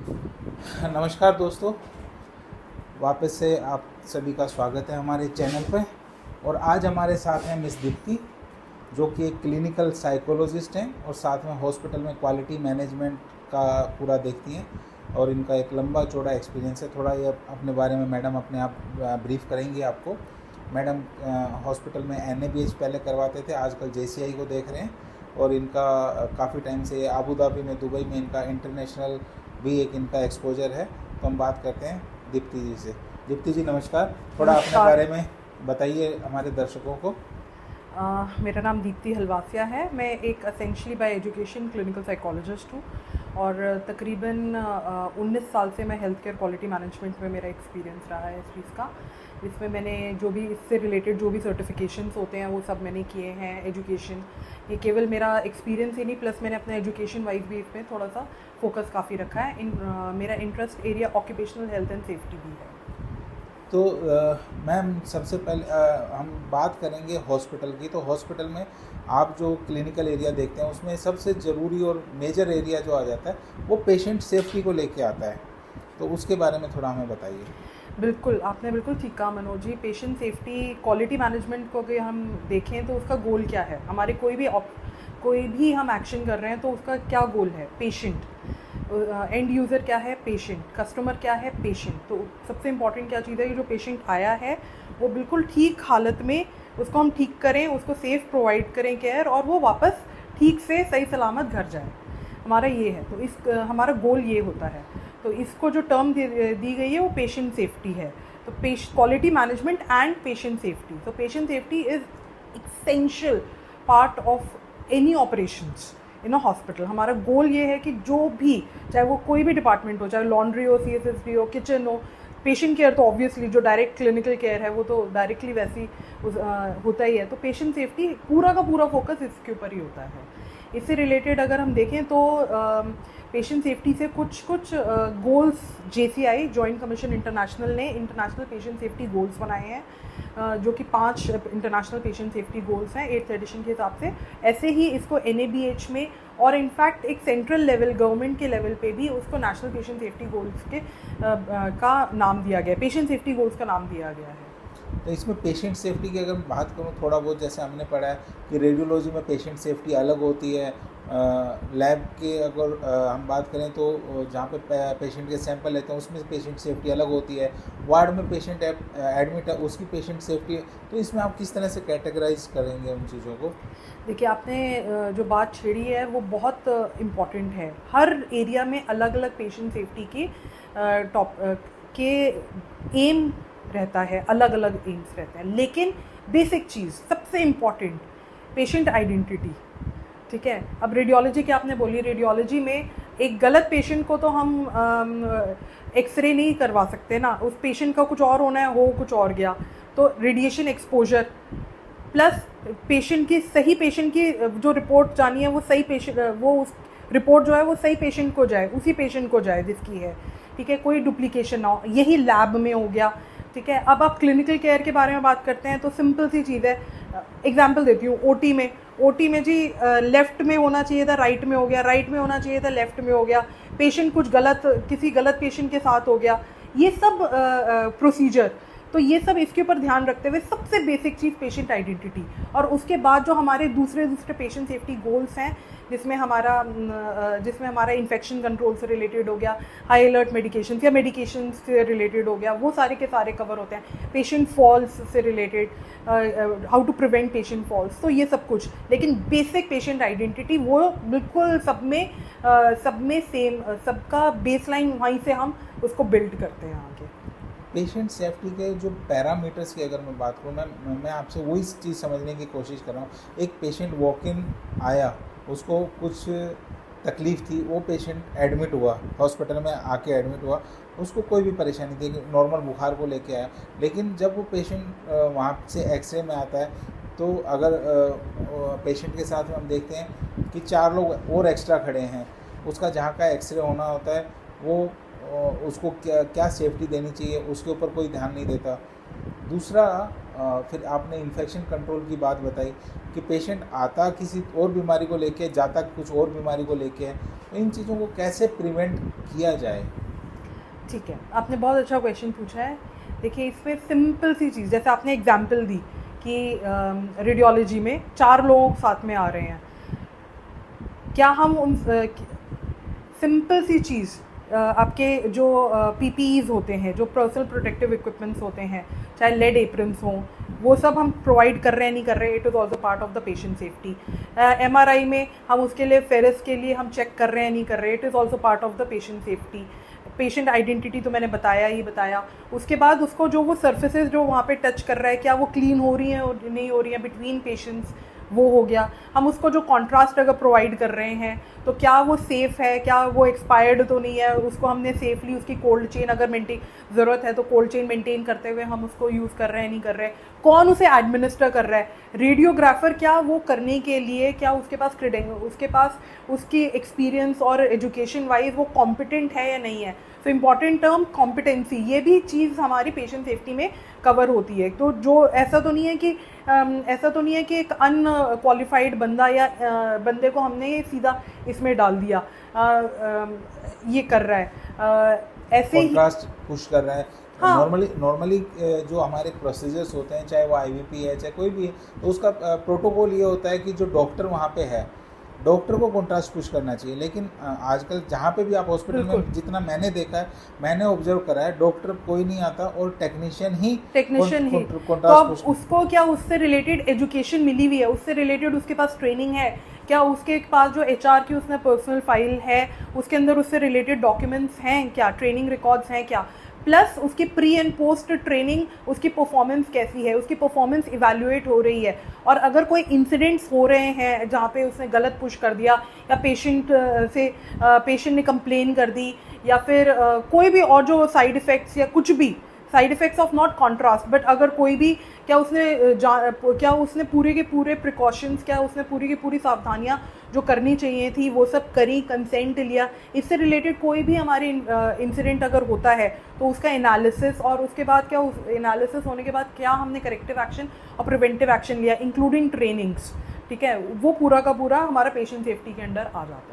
नमस्कार दोस्तों, वापस से आप सभी का स्वागत है हमारे चैनल पे। और आज हमारे साथ हैं मिस दीप्ति, जो कि एक क्लिनिकल साइकोलॉजिस्ट हैं और साथ में हॉस्पिटल में क्वालिटी मैनेजमेंट का पूरा देखती हैं। और इनका एक लंबा चौड़ा एक्सपीरियंस है। थोड़ा ये अपने बारे में मैडम अपने आप ब्रीफ करेंगी आपको। मैडम हॉस्पिटल में NABH पहले करवाते थे, आजकल JCI को देख रहे हैं। और इनका काफ़ी टाइम से अबू धाबी में, दुबई में इनका इंटरनेशनल भी एक इनका एक्सपोजर है। तो हम बात करते हैं दीप्ति जी से। दीप्ति जी नमस्कार, थोड़ा अपने बारे में बताइए हमारे दर्शकों को। मेरा नाम दीप्ति हलवासिया है। मैं एक essentially bye education clinical psychologist हूँ और तकरीबन 19 साल से मैं हेल्थ केयर क्वालिटी मैनेजमेंट में मेरा एक्सपीरियंस रहा है इस चीज़ का। इसमें मैंने जो भी इससे रिलेटेड जो भी सर्टिफिकेशंस होते हैं वो सब मैंने किए हैं। एजुकेशन ये केवल मेरा एक्सपीरियंस ही नहीं, प्लस मैंने अपना एजुकेशन वाइज भी इसमें थोड़ा सा फोकस काफ़ी रखा है। मेरा interest area occupational health and safety भी है। तो मैम सबसे पहले हम बात करेंगे हॉस्पिटल की। तो हॉस्पिटल में आप जो क्लिनिकल एरिया देखते हैं उसमें सबसे ज़रूरी और मेजर एरिया जो आ जाता है वो पेशेंट सेफ्टी को लेके आता है। तो उसके बारे में थोड़ा हमें बताइए। बिल्कुल, आपने बिल्कुल ठीक कहा Manoj ji. Patient safety quality management को अगर हम देखें तो उसका गोल क्या है, हमारे कोई भी हम एक्शन कर रहे हैं तो उसका क्या गोल है। पेशेंट एंड यूज़र क्या है, पेशेंट कस्टमर क्या है, पेशेंट। तो सबसे इम्पॉर्टेंट क्या चीज़ है कि जो पेशेंट आया है वो बिल्कुल ठीक हालत में उसको हम ठीक करें, उसको सेफ प्रोवाइड करें केयर, और वो वापस ठीक से सही सलामत घर जाए। हमारा ये है। तो इस हमारा गोल ये होता है। तो इसको जो टर्म दी गई है वो पेशेंट सेफ्टी है। तो quality management and patient safety. तो patient safety is essential part of any operations in a hospital. हमारा गोल ये है कि जो भी, चाहे वो कोई भी डिपार्टमेंट हो, चाहे लॉन्ड्री हो, CSSD हो, किचन हो, पेशेंट केयर तो ऑब्वियसली जो डायरेक्ट क्लिनिकल केयर है वो तो डायरेक्टली वैसी होता ही है। तो पेशेंट सेफ्टी पूरा का पूरा फोकस इसके ऊपर ही होता है। इससे रिलेटेड अगर हम देखें तो पेशेंट सेफ्टी से कुछ goals JCI joint commission international ने इंटरनेशनल पेशेंट सेफ्टी गोल्स बनाए हैं, जो कि 5 इंटरनेशनल पेशेंट सेफ्टी गोल्स हैं 8th एडिशन के हिसाब से। ऐसे ही इसको NABH में और इनफैक्ट एक सेंट्रल लेवल गवर्नमेंट के लेवल पे भी उसको नेशनल पेशेंट सेफ्टी गोल्स के का नाम दिया गया है, पेशेंट सेफ्टी गोल्स का नाम दिया गया है। तो इसमें पेशेंट सेफ्टी की अगर बात करूँ थोड़ा बहुत, जैसे हमने पढ़ा है कि रेडियोलॉजी में पेशेंट सेफ्टी अलग होती है। लैब के अगर हम बात करें तो जहाँ पे पेशेंट के सैंपल लेते हैं उसमें पेशेंट सेफ्टी अलग होती है। वार्ड में पेशेंट एडमिट है उसकी पेशेंट सेफ्टी। तो इसमें आप किस तरह से कैटेगराइज करेंगे उन चीज़ों को? देखिए, आपने जो बात छेड़ी है वो बहुत इम्पॉर्टेंट है। हर एरिया में अलग अलग पेशेंट सेफ्टी की के एम रहता है, अलग अलग एम्स रहते हैं। लेकिन बेसिक चीज़ सबसे इम्पॉर्टेंट, पेशेंट आइडेंटिटी। ठीक है। अब रेडियोलॉजी क्या आपने बोली, रेडियोलॉजी में एक गलत पेशेंट को तो हम एक्सरे नहीं करवा सकते ना, उस पेशेंट का कुछ और होना है, हो कुछ और गया। तो रेडिएशन एक्सपोजर प्लस पेशेंट की जो रिपोर्ट जानी है वो सही पेशेंट, वो उस रिपोर्ट जो है वो सही पेशेंट को जाए, उसी पेशेंट को जाए जिसकी है। ठीक है, कोई डुप्लीकेशन ना हो। यही लैब में हो गया। ठीक है। अब आप क्लिनिकल केयर के बारे में बात करते हैं तो सिंपल सी चीज़ है। एग्जांपल देती हूँ, ओटी में जी लेफ़्ट में होना चाहिए था, राइट में हो गया, राइट में होना चाहिए था, लेफ़्ट में हो गया। पेशेंट कुछ किसी गलत पेशेंट के साथ हो गया। ये सब प्रोसीजर, तो ये सब इसके ऊपर ध्यान रखते हुए सबसे बेसिक चीज़ पेशेंट आइडेंटिटी। और उसके बाद जो हमारे दूसरे पेशेंट सेफ्टी गोल्स हैं, जिसमें हमारा इन्फेक्शन कंट्रोल से रिलेटेड हो गया, हाई अलर्ट मेडिकेशन या मेडिकेशन से रिलेटेड हो गया, वो सारे के सारे कवर होते हैं। पेशेंट फॉल्स से related, how to prevent patient falls, तो ये सब कुछ। लेकिन बेसिक पेशेंट आइडेंटिटी वो बिल्कुल सब में सेम, सबका बेसलाइन वहीं से हम उसको बिल्ड करते हैं आगे। पेशेंट सेफ्टी के जो पैरामीटर्स की अगर मैं बात करूँ, मैं आपसे वही चीज़ समझने की कोशिश कर रहा हूँ। एक पेशेंट वॉक इन आया, उसको कुछ तकलीफ़ थी, वो पेशेंट एडमिट हुआ, हॉस्पिटल में आके एडमिट हुआ, उसको कोई भी परेशानी थी, नॉर्मल बुखार को लेके आया। लेकिन जब वो पेशेंट वहाँ से एक्सरे में आता है तो अगर पेशेंट के साथ में हम देखते हैं कि 4 लोग और एक्स्ट्रा खड़े हैं, उसका जहाँ का एक्सरे होना होता है वो उसको क्या सेफ्टी देनी चाहिए उसके ऊपर कोई ध्यान नहीं देता। दूसरा फिर आपने इन्फेक्शन कंट्रोल की बात बताई कि पेशेंट आता किसी और बीमारी को लेके, जाता कुछ और बीमारी को लेके है, तो इन चीज़ों को कैसे प्रिवेंट किया जाए? ठीक है, आपने बहुत अच्छा क्वेश्चन पूछा है। देखिए, इसमें सिंपल सी चीज़, जैसे आपने एग्जांपल दी कि रेडियोलॉजी में 4 लोग साथ में आ रहे हैं, क्या हम उन सिंपल सी चीज़ आपके जो पीपीईज होते हैं, जो पर्सनल प्रोटेक्टिव इक्विपमेंट्स होते हैं, चाहे लेड एप्रन्स हों, वो सब हम प्रोवाइड कर रहे हैं नहीं कर रहे, it is also part of the patient safety. MRI में हम उसके लिए फेरस के लिए हम चेक कर रहे हैं नहीं कर रहे, it is also part of the patient safety. Patient identity तो मैंने बताया ही बताया। उसके बाद उसको जो वो सर्फेसेज जो वहाँ पे टच कर रहा है, क्या वो क्लीन हो रही हैं और नहीं हो रही हैं बिटवीन पेशेंट्स, वो हो गया। हम उसको जो कॉन्ट्रास्ट अगर प्रोवाइड कर रहे हैं तो क्या वो सेफ़ है, क्या वो एक्सपायर्ड तो नहीं है, उसको हमने सेफली उसकी कोल्ड चेन अगर मेंटेन ज़रूरत है तो कोल्ड चेन मेंटेन करते हुए हम उसको यूज़ कर रहे हैं नहीं कर रहे, कौन उसे एडमिनिस्टर कर रहा है, रेडियोग्राफर क्या वो करने के लिए, क्या उसके पास उसकी एक्सपीरियंस और एजुकेशन वाइज वो कॉम्पिटेंट है या नहीं है। तो इम्पॉर्टेंट टर्म कॉम्पिटेंसी, ये भी चीज़ हमारी पेशेंट सेफ्टी में कवर होती है। तो जो ऐसा तो नहीं है कि एक अनक्वालिफाइड बंदा या बंदे को हमने सीधा इसमें डाल दिया, ये कर रहा है, ऐसे ही कॉन्ट्रास्ट पुश कर रहा है। हाँ। नॉर्मली जो हमारे प्रोसीजर्स होते हैं, चाहे वो आईवीपी है चाहे कोई भी है, तो उसका प्रोटोकॉल ये होता है कि जो डॉक्टर वहाँ पे है, डॉक्टर को कॉन्ट्रास्ट पुश करना चाहिए। लेकिन आजकल जहाँ पे भी आप हॉस्पिटल में, जितना मैंने देखा है, मैंने ऑब्जर्व करा है, डॉक्टर कोई नहीं आता और टेक्नीशियन ही तो अब उसको क्या उससे रिलेटेड एजुकेशन मिली हुई है, उससे रिलेटेड उसके पास ट्रेनिंग है क्या, उसके पास जो एचआर की उसने पर्सनल फाइल है उसके अंदर उससे रिलेटेड डॉक्यूमेंट्स हैं क्या, ट्रेनिंग रिकॉर्ड्स हैं क्या, प्लस उसकी प्री एंड पोस्ट ट्रेनिंग, उसकी परफॉर्मेंस कैसी है, उसकी परफॉर्मेंस इवैल्यूएट हो रही है। और अगर कोई इंसिडेंट्स हो रहे हैं जहाँ पे उसने गलत पुश कर दिया या पेशेंट ने कंप्लेन कर दी, या फिर कोई भी और जो साइड इफ़ेक्ट्स या कुछ भी side effects of not contrast, but अगर कोई भी क्या उसने पूरे के पूरे प्रिकॉशंस, क्या उसने पूरी की पूरी सावधानियाँ जो करनी चाहिए थी वो सब करी, कंसेंट लिया, इससे रिलेटेड कोई भी हमारे इंसिडेंट अगर होता है तो उसका एनालिसिस, और उसके बाद क्या उस एनालिसिस होने के बाद क्या हमने करेक्टिव एक्शन और प्रिवेंटिव एक्शन लिया इंक्लूडिंग ट्रेनिंग्स, ठीक है, वो पूरा का पूरा हमारा पेशेंट सेफ्टी के अंडर आ जाता है।